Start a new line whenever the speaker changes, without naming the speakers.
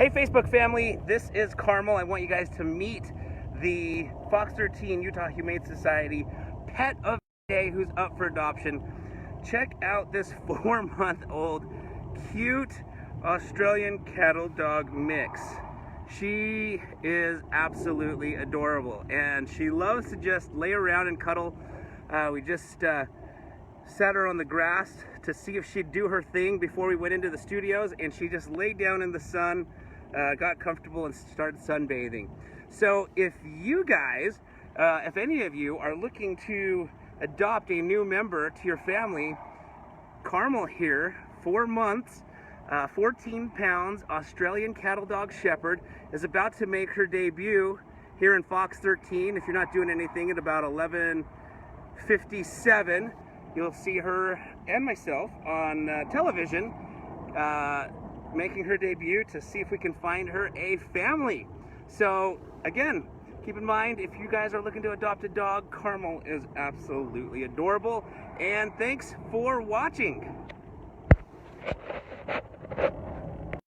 Hey Facebook family, this is Carmel. I want you guys to meet the Fox13 Utah Humane Society pet of the day who's up for adoption. Check out this 4-month-old cute Australian cattle dog mix. She is absolutely adorable and she loves to just lay around and cuddle. We just sat her on the grass to see if she'd do her thing before we went into the studios, and she just laid down in the sun, got comfortable and started sunbathing. So if you guys, if any of you are looking to adopt a new member to your family, Carmel here, 4 months, 14 pounds, Australian cattle dog shepherd, is about to make her debut here in Fox13. If you're not doing anything at about 11:57, you'll see her and myself on television making her debut to see if we can find her a family. So again, keep in mind, if you guys are looking to adopt a dog, Carmel is absolutely adorable. And thanks for watching.